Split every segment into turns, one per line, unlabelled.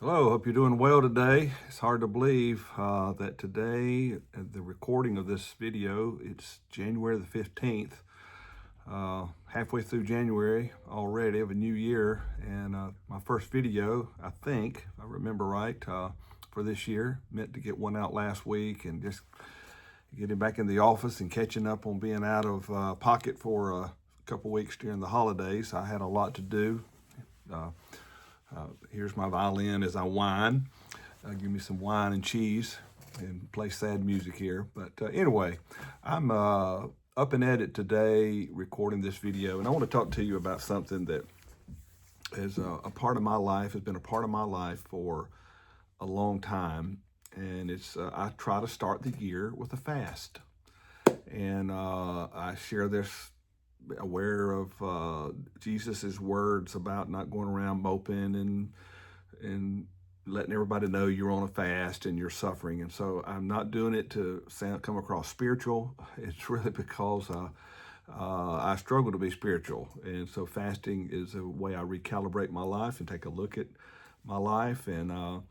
Hello, hope you're doing well today. It's hard to believe that today, at the recording of this video, it's January the 15th, halfway through January already of a new year. And my first video, I think, if I remember right, for this year. Meant to get one out last week and just getting back in the office and catching up on being out of pocket for a couple weeks during the holidays. I had a lot to do. Here's my violin as I whine. Give me some wine and cheese and play sad music here. But anyway, I'm up and at it today recording this video, and I want to talk to you about something that is a part of my life, has been a part of my life for a long time. And it's I try to start the year with a fast. And I share this aware of Jesus's words about not going around moping and letting everybody know you're on a fast and you're suffering. And so I'm not doing it to come across spiritual. It's really because I struggle to be spiritual. And so fasting is a way I recalibrate my life and take a look at my life. And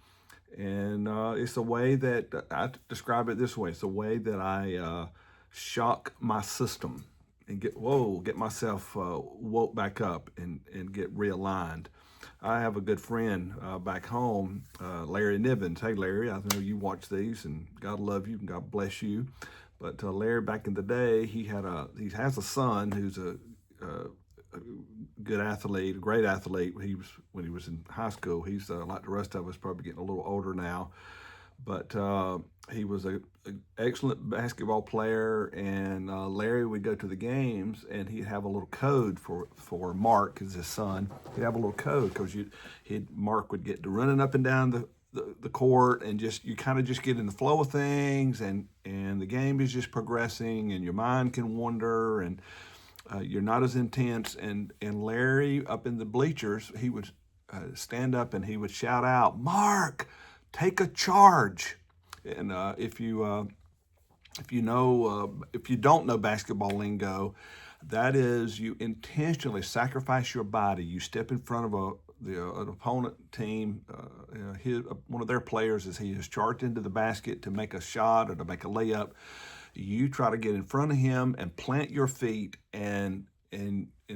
it's a way that I describe it this way. It's a way that I shock my system and get myself woke back up and get realigned. I have a good friend back home, Larry Nivens. Hey, Larry, I know you watch these, and God love you and God bless you. But Larry, back in the day, he has a son who's a good athlete, a great athlete. When he was in high school. He's like the rest of us, probably getting a little older now. But he was an excellent basketball player, and Larry would go to the games, and he'd have a little code for Mark, is his son. He'd have a little code because Mark would get to running up and down the court, and you kind of just get in the flow of things, and the game is just progressing, and your mind can wander, and you're not as intense. And Larry up in the bleachers, he would stand up and he would shout out, "Mark, take a charge." And if you don't know basketball lingo, that is you intentionally sacrifice your body. You step in front of an opponent team. One of their players, as he is charged into the basket to make a shot or to make a layup, you try to get in front of him and plant your feet and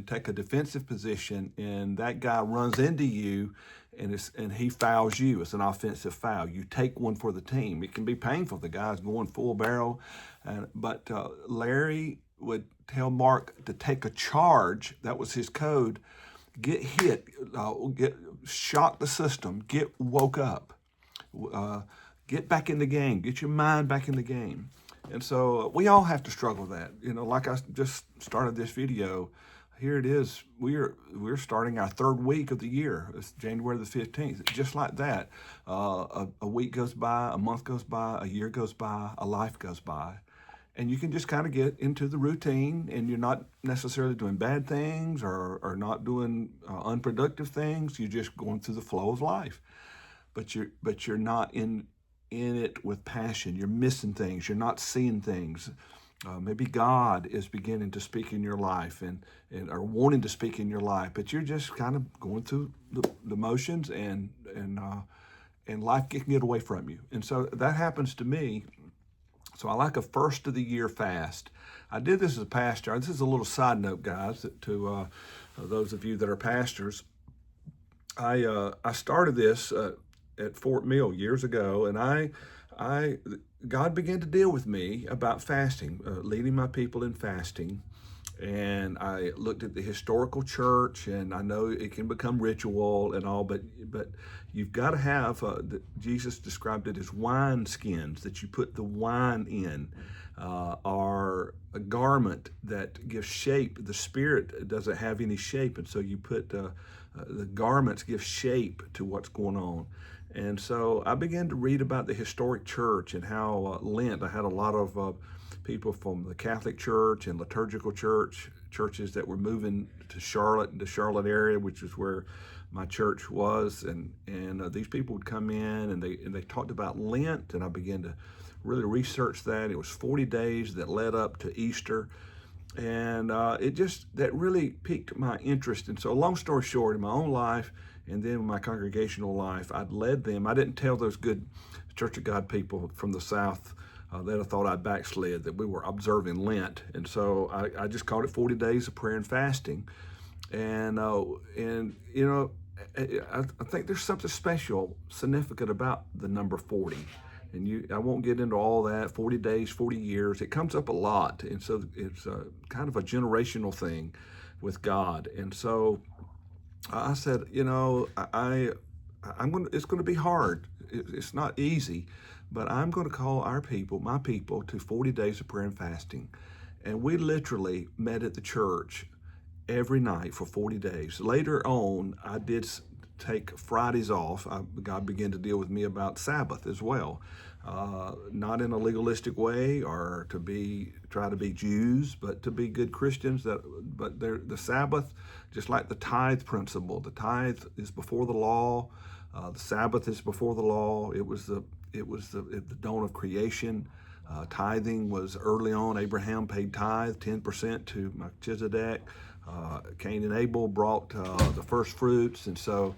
take a defensive position, and that guy runs into you and he fouls you. It's an offensive foul. You take one for the team. It can be painful. The guy's going full barrel. But Larry would tell Mark to take a charge. That was his code. Get hit, shock the system, get woke up, get back in the game, get your mind back in the game. And so we all have to struggle with that. Like I just started this video, here it is. We're starting our third week of the year. It's January the 15th. Just like that, a week goes by, a month goes by, a year goes by, a life goes by. And you can just kind of get into the routine, and you're not necessarily doing bad things or not doing unproductive things. You're just going through the flow of life. But you're not in it with passion. You're missing things. You're not seeing things. Maybe God is beginning to speak in your life and or wanting to speak in your life, but you're just kind of going through the motions, and life can get away from you. And so that happens to me. So I like a first of the year fast. I did this as a pastor. This is a little side note, guys, to those of you that are pastors. I started this at Fort Mill years ago, and God began to deal with me about fasting, leading my people in fasting. And I looked at the historical church, and I know it can become ritual and all, but you've got to have, Jesus described it as wine skins that you put the wine in, are a garment that gives shape. The spirit doesn't have any shape, and so you put the garments give shape to what's going on. And so I began to read about the historic church and how Lent. I had a lot of people from the Catholic Church and liturgical churches that were moving to the Charlotte area, which is where my church was, and these people would come in and they talked about Lent, and I began to really research that. It was 40 days that led up to Easter, and that really piqued my interest. And so, long story short, in my own life, And then in my congregational life, I'd led them. I didn't tell those good Church of God people from the South that I thought I backslid, that we were observing Lent. And so I just called it 40 days of prayer and fasting. And you know, I think there's something special, significant about the number 40. And I won't get into all that. 40 days, 40 years. It comes up a lot, and so it's kind of a generational thing with God. And so I said, you know, I'm going. It's going to be hard. It's not easy, but I'm going to call my people, to 40 days of prayer and fasting. And we literally met at the church every night for 40 days. Later on, I did take Fridays off. God began to deal with me about Sabbath as well. Not in a legalistic way or try to be Jews, but to be good Christians. But the Sabbath, just like the tithe principle, the tithe is before the law. The Sabbath is before the law. It was the dawn of creation. Tithing was early on. Abraham paid tithe, 10% to Melchizedek. Cain and Abel brought the first fruits, and so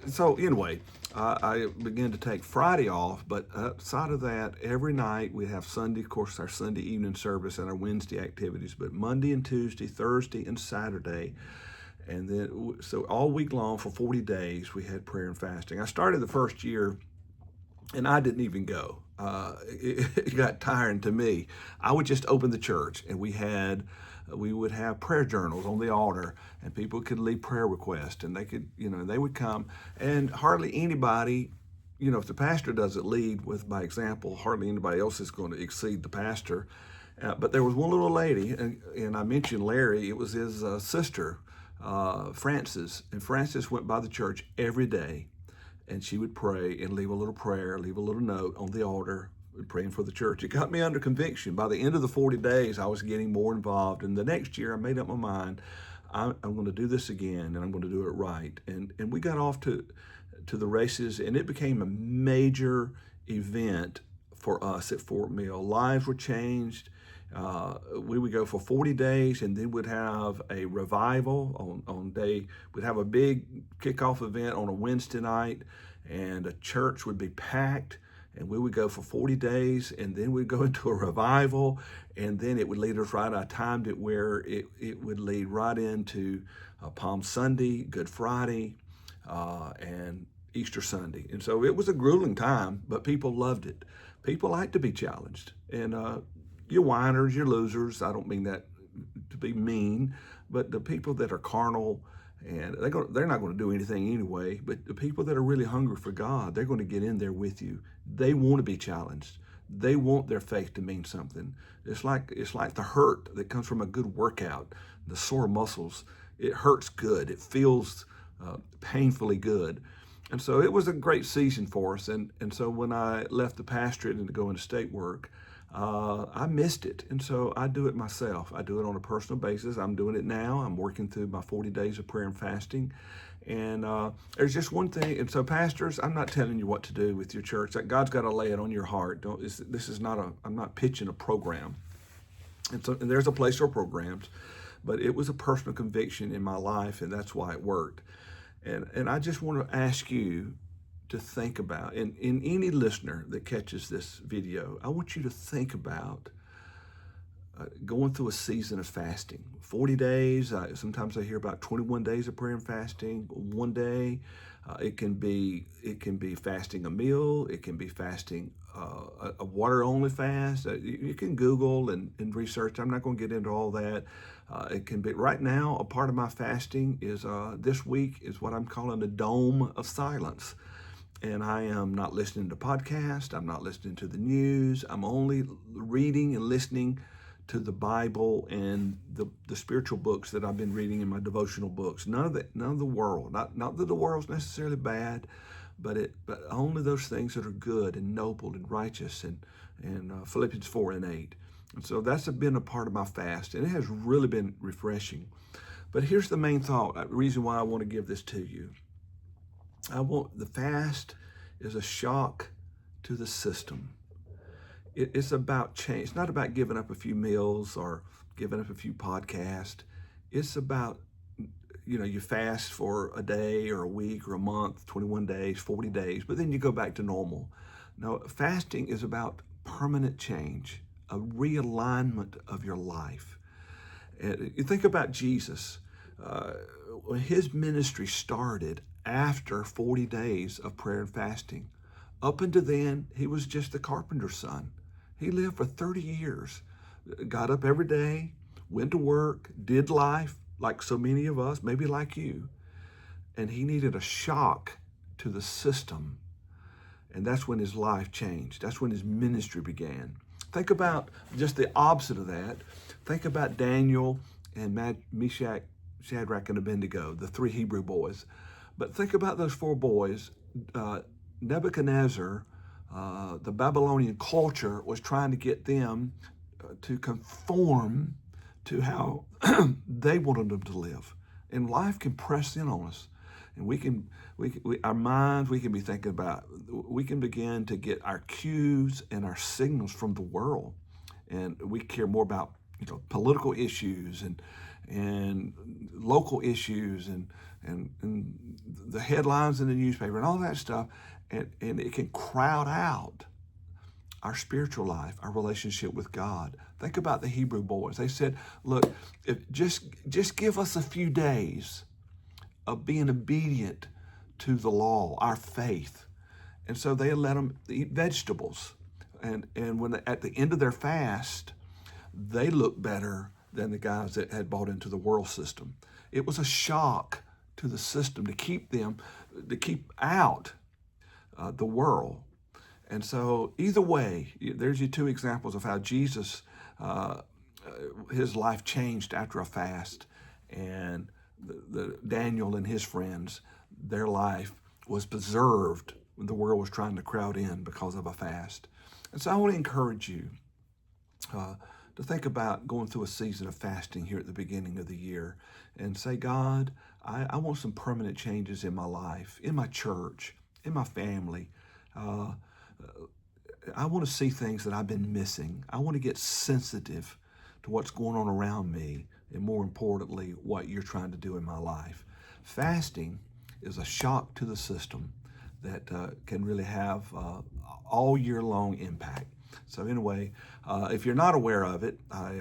so anyway, I began to take Friday off, but outside of that, every night we have Sunday, of course, our Sunday evening service and our Wednesday activities, but Monday and Tuesday, Thursday and Saturday, and then so all week long for 40 days we had prayer and fasting. I started the first year, and I didn't even go. It got tiring to me. I would just open the church, and we would have prayer journals on the altar, and people could leave prayer requests, and they would come, and hardly anybody, if the pastor doesn't lead by example, hardly anybody else is going to exceed the pastor. But there was one little lady, and I mentioned Larry. It was his sister, Frances, and Frances went by the church every day. And she would pray and leave a little prayer, leave a little note on the altar, praying for the church. It got me under conviction. By the end of the 40 days, I was getting more involved. And the next year, I made up my mind, I'm going to do this again, and I'm going to do it right. And we got off to the races, and it became a major event for us at Fort Mill. Lives were changed. We would go for 40 days, and then we'd have a revival we'd have a big kickoff event on a Wednesday night, and a church would be packed, and we would go for 40 days, and then we'd go into a revival, and then it would lead us right. I timed it where it would lead right into Palm Sunday, Good Friday, and Easter Sunday. And so it was a grueling time, but people loved it. People like to be challenged, and you're whiners, you're losers. I don't mean that to be mean, but the people that are carnal, and they're not going to do anything anyway, but the people that are really hungry for God, they're going to get in there with you. They want to be challenged. They want their faith to mean something. It's like the hurt that comes from a good workout, the sore muscles. It hurts good. It feels painfully good. And so it was a great season for us. And so when I left the pastorate and to go into state work, I missed it. And so I do it myself. I do it on a personal basis. I'm doing it now. I'm working through my 40 days of prayer and fasting. And there's just one thing. And so pastors, I'm not telling you what to do with your church. God's got to lay it on your heart. I'm not pitching a program. And there's a place for programs, but it was a personal conviction in my life, and that's why it worked. And I just want to ask you to think about, and any listener that catches this video, I want you to think about going through a season of fasting. 40 days, sometimes I hear about 21 days of prayer and fasting, one day. It can be fasting a meal. It can be fasting a water-only fast. You can Google and research. I'm not going to get into all that. It can be, right now, a part of my fasting is this week is what I'm calling a dome of silence. And I am not listening to podcasts. I'm not listening to the news. I'm only reading and listening to the Bible and the spiritual books that I've been reading in my devotional books. None of the world. Not that the world's necessarily bad, but only those things that are good and noble and righteous, and Philippians 4 and 8. And so that's been a part of my fast, and it has really been refreshing. But here's the main thought, the reason why I want to give this to you. The fast is a shock to the system. It's about change. It's not about giving up a few meals or giving up a few podcasts. It's about you fast for a day or a week or a month, 21 days, 40 days, but then you go back to normal. No, fasting is about permanent change, a realignment of your life. And you think about Jesus. When his ministry started after 40 days of prayer and fasting. Up until then, he was just the carpenter's son. He lived for 30 years, got up every day, went to work, did life like so many of us, maybe like you. And he needed a shock to the system. And that's when his life changed. That's when his ministry began. Think about just the opposite of that. Think about Daniel and Meshach, Shadrach, and Abednego, the three Hebrew boys. But think about those four boys. Nebuchadnezzar, the Babylonian culture, was trying to get them to conform to how they wanted them to live. And life can press in on us. And our minds, we can be thinking about, we can begin to get our cues and our signals from the world. And we care more about political issues and local issues and the headlines in the newspaper and all that stuff. And it can crowd out our spiritual life, our relationship with God. Think about the Hebrew boys. They said, look, just give us a few days of being obedient to the law, our faith. And so they let them eat vegetables. And when at the end of their fast, they looked better than the guys that had bought into the world system. It was a shock to the system to keep out the world. And so either way, there's your two examples of how Jesus, his life changed after a fast, and the Daniel and his friends, their life was preserved when the world was trying to crowd in because of a fast. And so I want to encourage you to think about going through a season of fasting here at the beginning of the year and say, God, I want some permanent changes in my life, in my church, in my family. I want to see things that I've been missing. I want to get sensitive to what's going on around me, and more importantly, what you're trying to do in my life. Fasting is a shock to the system that can really have all year long impact. So anyway, if you're not aware of it, I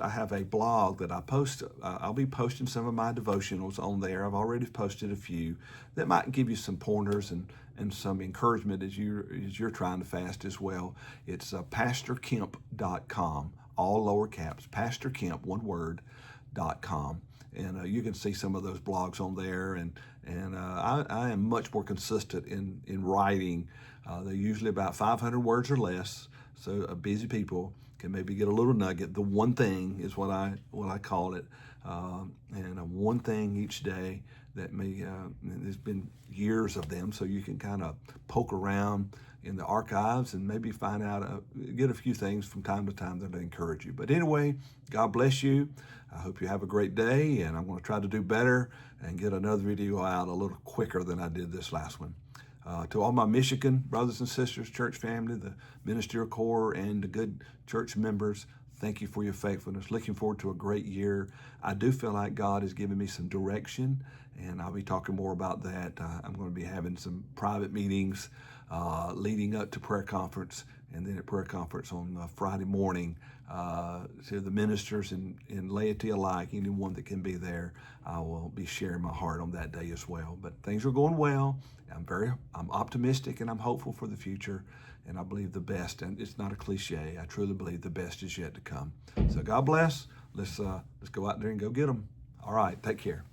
have a blog that I post. I'll be posting some of my devotionals on there. I've already posted a few that might give you some pointers and some encouragement as you're trying to fast as well. It's PastorKemp.com, all lower caps, PastorKemp, one word, .com. And you can see some of those blogs on there. And I am much more consistent in writing. They're usually about 500 words or less. So busy people can maybe get a little nugget. The one thing is what I call it. And one thing each day that there's been years of them. So you can kind of poke around in the archives and maybe find out, get a few things from time to time that encourage you. But anyway, God bless you. I hope you have a great day, and I'm going to try to do better and get another video out a little quicker than I did this last one. To all my Michigan brothers and sisters, church family, the ministerial corps, and the good church members, thank you for your faithfulness. Looking forward to a great year. I do feel like God has given me some direction, and I'll be talking more about that. I'm going to be having some private meetings leading up to prayer conference, and then at prayer conference on Friday morning, to the ministers and laity alike, anyone that can be there, I will be sharing my heart on that day as well. But things are going well. I'm optimistic and I'm hopeful for the future, and I believe the best. And it's not a cliche. I truly believe the best is yet to come. So God bless. Let's go out there and go get them. All right. Take care.